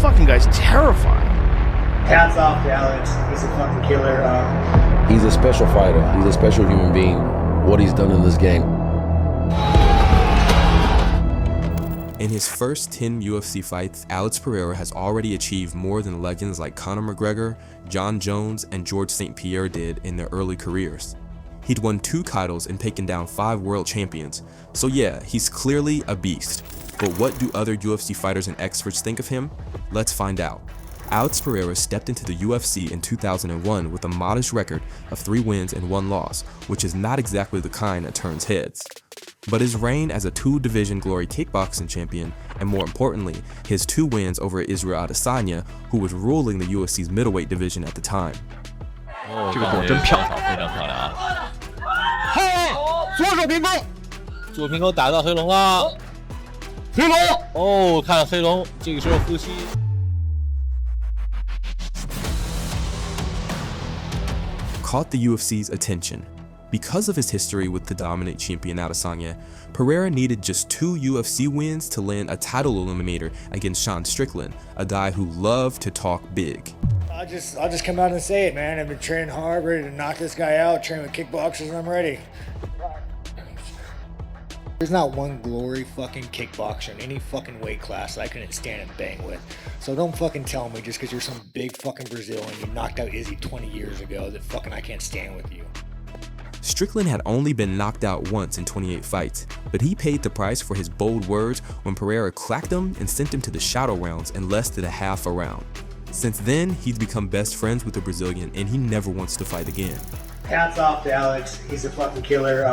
fucking guy's terrifying. Hats off to Alex. He's a fucking killer. He's a special fighter. He's a special human being. What he's done in this game. In his first 10 UFC fights, Alex Pereira has already achieved more than legends like Conor McGregor, Jon Jones, and Georges St-Pierre did in their early careers. He'd won 2 titles and taken down 5 world champions, so yeah, he's clearly a beast. But what do other UFC fighters and experts think of him? Let's find out. Alex Pereira stepped into the UFC in 2001 with a modest record of 3 wins and 1 loss, which is not exactly the kind that turns heads. But his reign as a 2-division glory kickboxing champion, and more importantly, his 2 wins over Israel Adesanya, who was ruling the UFC's middleweight division at the time. 这个躲真漂亮，非常漂亮啊！左手平勾，左平勾打到黑龙了，黑龙哦，看黑龙这个时候呼吸。Caught the UFC's attention. Because of his history with the dominant champion Adesanya, Pereira needed just 2 UFC wins to land a title eliminator against Strickland, a guy who loved to talk big. I'll just come out and say it, man. I've been training hard, ready to knock this guy out, training with kickboxers, and I'm ready. There's not one glory fucking kickboxer in any fucking weight class that I couldn't stand and bang with. So don't fucking tell me just because you're some big fucking Brazilian, you knocked out Izzy 20 years ago, that fucking I can't stand with you. Strickland had only been knocked out once in 28 fights, but he paid the price for his bold words when Pereira clacked him and sent him to the shadow rounds in less than a half a round. Since then, he's become best friends with the Brazilian and he never wants to fight again. Hats off to Alex. He's a fucking killer.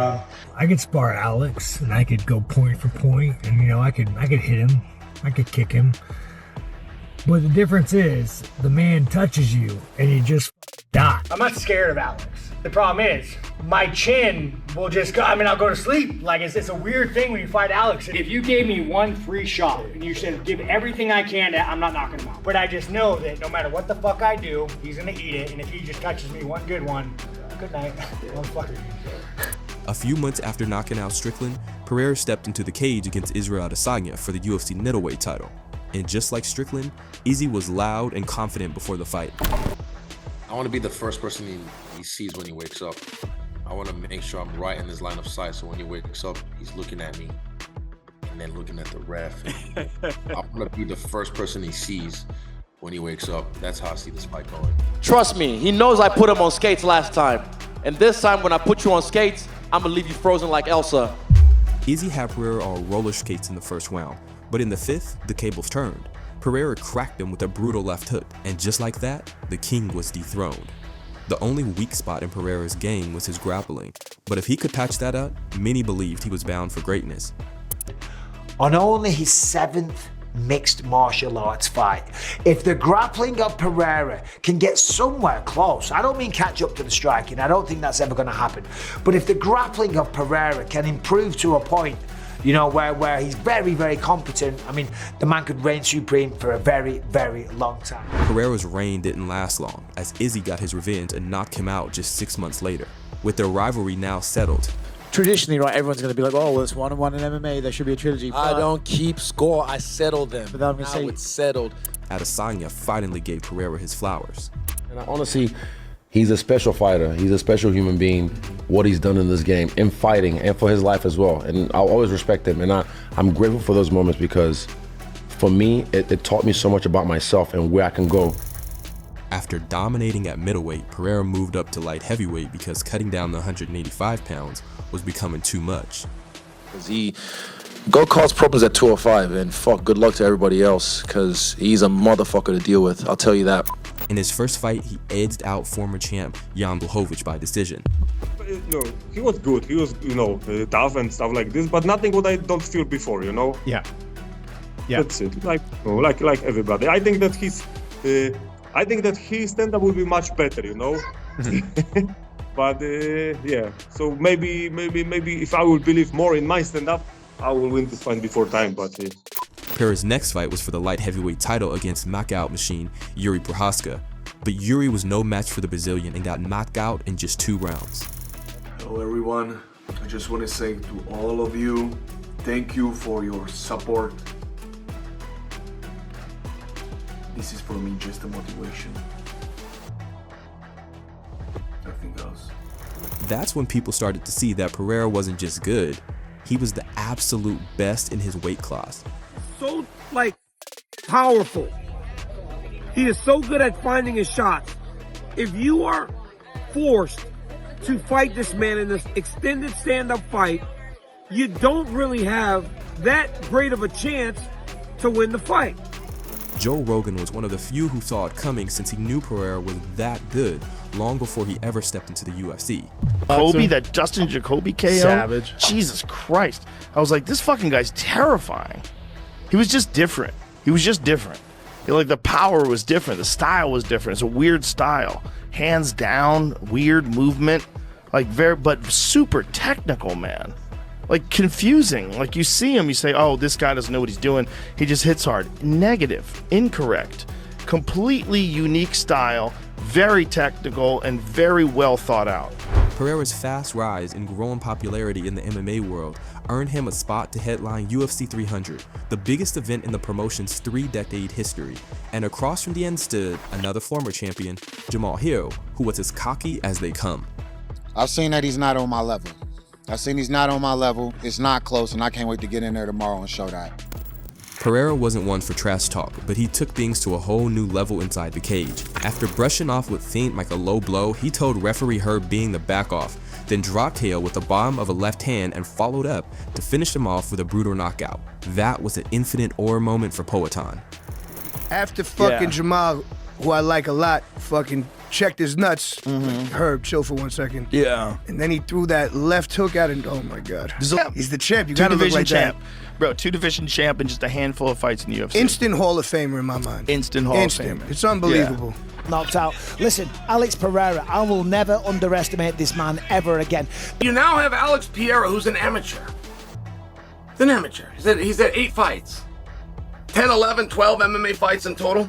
I could spar Alex and I could go point for point and I could hit him. I could kick him. But the difference is the man touches you and you just die. I'm not scared of Alex. The problem is my chin will just go, I'll go to sleep. Like it's a weird thing when you fight Alex. If you gave me one free shot and you said give everything I can, I'm not knocking him out. But I just know that no matter what the fuck I do, he's gonna eat it. And if he just touches me one good one, good night, motherfucker. A few months after knocking out Strickland, Pereira stepped into the cage against Israel Adesanya for the UFC middleweight title. And just like Strickland, Izzy was loud and confident before the fight. I want to be the first person he sees when he wakes up. I want to make sure I'm right in his line of sight, so when he wakes up, he's looking at me and then looking at the ref. I want to be the first person he sees when he wakes up. That's how I see this fight going. Trust me, he knows I put him on skates last time. And this time when I put you on skates, I'm gonna leave you frozen like Elsa. Izzy had Pereira on roller skates in the first round, but in the 5th, the tables turned. Pereira cracked him with a brutal left hook, and just like that, the king was dethroned. The only weak spot in Pereira's game was his grappling, but if he could patch that up, many believed he was bound for greatness. On only his 7th mixed martial arts fight, if the grappling of Pereira can get somewhere close, I don't mean catch up to the striking, I don't think that's ever going to happen, but if the grappling of Pereira can improve to a point where he's very, very competent, the man could reign supreme for a very, very long time. Pereira's reign didn't last long, as Izzy got his revenge and knocked him out just 6 months later. With their rivalry now settled, traditionally, right, everyone's going to be like, oh, well, it's 1-1 in MMA, there should be a trilogy. I don't keep score, I settle them. But I'm gonna say it's settled. Adesanya finally gave Pereira his flowers. And honestly, he's a special fighter. He's a special human being. What he's done in this game, in fighting, and for his life as well. And I'll always respect him. And I'm grateful for those moments because for me, it taught me so much about myself and where I can go. After dominating at middleweight, Pereira moved up to light heavyweight because cutting down the 185 pounds was becoming too much. He go cause problems at 205, and fuck, good luck to everybody else, because he's a motherfucker to deal with, I'll tell you that. In his first fight, he edged out former champ Jan Blachowicz by decision. He was good, he was, tough and stuff like this, but nothing what I don't feel before, Yeah. That's it, like everybody. I think that his stand-up will be much better, But yeah, so maybe if I will believe more in my stand-up, I will win this fight before time, but Pereira's next fight was for the light heavyweight title against knockout machine Yuri Prochazka. But Yuri was no match for the Brazilian and got knocked out in just 2 rounds. Hello everyone, I just want to say to all of you, thank you for your support. this is for me just a motivation. Nothing else. That's when people started to see that Pereira wasn't just good, he was the absolute best in his weight class. So, powerful. He is so good at finding his shots. If you are forced to fight this man in this extended stand-up fight, you don't really have that great of a chance to win the fight. Joe Rogan was one of the few who saw it coming since he knew Pereira was that good long before he ever stepped into the UFC. Jacoby, that Justin Jacoby KO? Savage. Jesus Christ. I was like, this fucking guy's terrifying. He was just different. He was just different. The power was different. The style was different. It's a weird style. Hands down, weird movement, but super technical, man. Confusing. You see him, you say, oh, this guy doesn't know what he's doing. He just hits hard. Negative. Incorrect. Completely unique style, very technical, and very well thought out. Pereira's fast rise and growing popularity in the MMA world earned him a spot to headline UFC 300, the biggest event in the promotion's 3-decade history. And across from the end stood another former champion, Jamal Hill, who was as cocky as they come. I've seen that he's not on my level. It's not close, and I can't wait to get in there tomorrow and show that. Pereira wasn't one for trash talk, but he took things to a whole new level inside the cage. After brushing off what seemed like a low blow, he told referee Herb Being to back off, then dropped Hill with the bottom of a left hand and followed up to finish him off with a brutal knockout. That was an infinite awe moment for Poatan. After Jamal, who I like a lot, fucking checked his nuts. Herb, chill for 1 second. Yeah. And then he threw that left hook out and, oh my God. He's the champ. You gotta look like champ. that. Bro, 2-division champ and just a handful of fights in the UFC. Instant Hall of Famer in my mind. Instant Hall of Famer. It's unbelievable. Knocked out. Listen, Alex Pereira, I will never underestimate this man ever again. You now have Alex Pereira, who's an amateur. He's an amateur. He's at 8 fights. 10, 11, 12 MMA fights in total.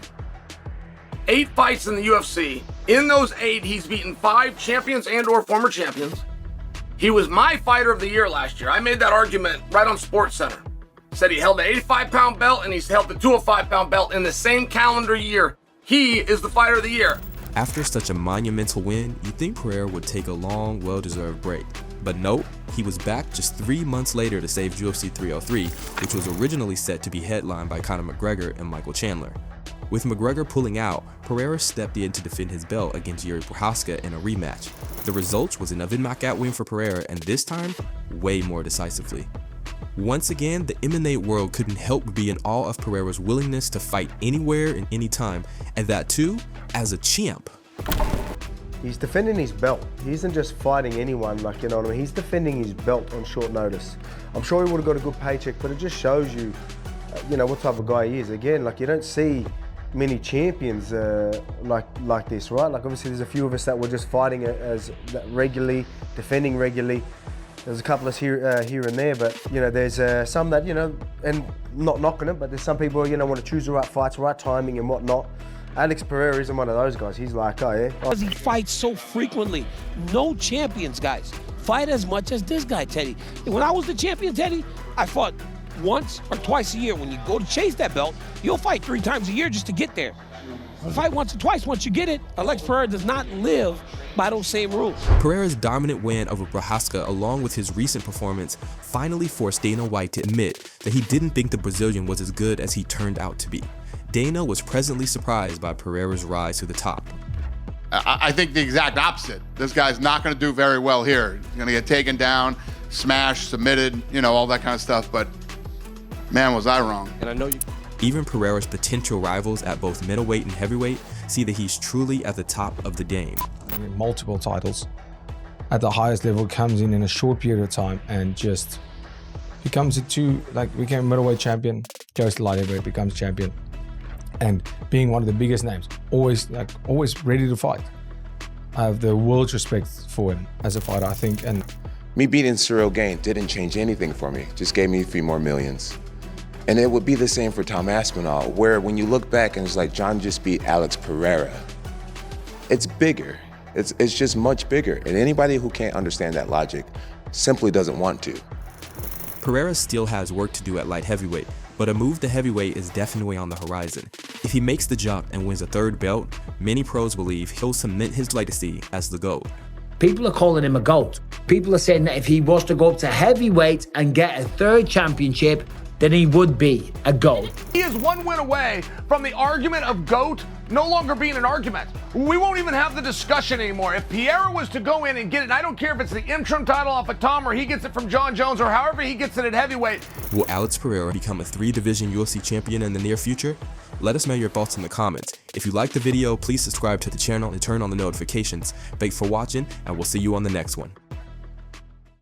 8 fights in the UFC. In those 8, he's beaten 5 champions and or former champions. He was my fighter of the year last year. I made that argument right on SportsCenter. Said he held the 85-pound belt and he's held the 205-pound belt in the same calendar year. He is the fighter of the year. After such a monumental win, you'd think Pereira would take a long, well-deserved break. But nope, he was back just 3 months later to save UFC 303, which was originally set to be headlined by Conor McGregor and Michael Chandler. With McGregor pulling out, Pereira stepped in to defend his belt against Jiri Prochazka in a rematch. The result was another knockout win for Pereira, and this time, way more decisively. Once again, the MMA world couldn't help but be in awe of Pereira's willingness to fight anywhere and anytime, and that too, as a champ. He's defending his belt. He isn't just fighting anyone, you know what I mean? He's defending his belt on short notice. I'm sure he would have got a good paycheck, but it just shows you, what type of guy he is. Again, you don't see many champions like this, right? Obviously there's a few of us that were just fighting as regularly, defending regularly. There's a couple of us here and there, but there's some that and not knocking them, but there's some people want to choose the right fights, right timing and whatnot. Alex Pereira isn't one of those guys. He's like, oh yeah. Because he fights so frequently. No champions, guys, fight as much as this guy, Teddy. When I was the champion, Teddy, I fought once or twice a year. When you go to chase that belt, you'll fight 3 times a year just to get there. Fight once or twice, once you get it. Alex Pereira does not live by those same rules. Pereira's dominant win over Prochazka, along with his recent performance, finally forced Dana White to admit that he didn't think the Brazilian was as good as he turned out to be. Dana was pleasantly surprised by Pereira's rise to the top. I think the exact opposite. This guy's not going to do very well here. He's going to get taken down, smashed, submitted, all that kind of stuff, but man, was I wrong. And I know you. Even Pereira's potential rivals at both middleweight and heavyweight see that he's truly at the top of the game. Multiple titles at the highest level, comes in a short period of time and just becomes became middleweight champion, goes to light heavyweight, becomes champion, and being one of the biggest names, always ready to fight. I have the world's respect for him as a fighter, I think. And me beating Cyril Gain didn't change anything for me, just gave me a few more millions. And it would be the same for Tom Aspinall, where when you look back and it's like Jon just beat Alex Pereira, it's bigger. It's just much bigger. And anybody who can't understand that logic simply doesn't want to. Pereira still has work to do at light heavyweight, but a move to heavyweight is definitely on the horizon. If he makes the jump and wins a third belt, many pros believe he'll cement his legacy as the GOAT. People are calling him a GOAT. People are saying that if he was to go up to heavyweight and get a third championship, then he would be a GOAT. He is one win away from the argument of GOAT no longer being an argument. We won't even have the discussion anymore. If Pereira was to go in and get it, and I don't care if it's the interim title off of Tom or he gets it from Jon Jones or however he gets it at heavyweight. Will Alex Pereira become a 3-division UFC champion in the near future? Let us know your thoughts in the comments. If you liked the video, please subscribe to the channel and turn on the notifications. Thanks for watching, and we'll see you on the next one.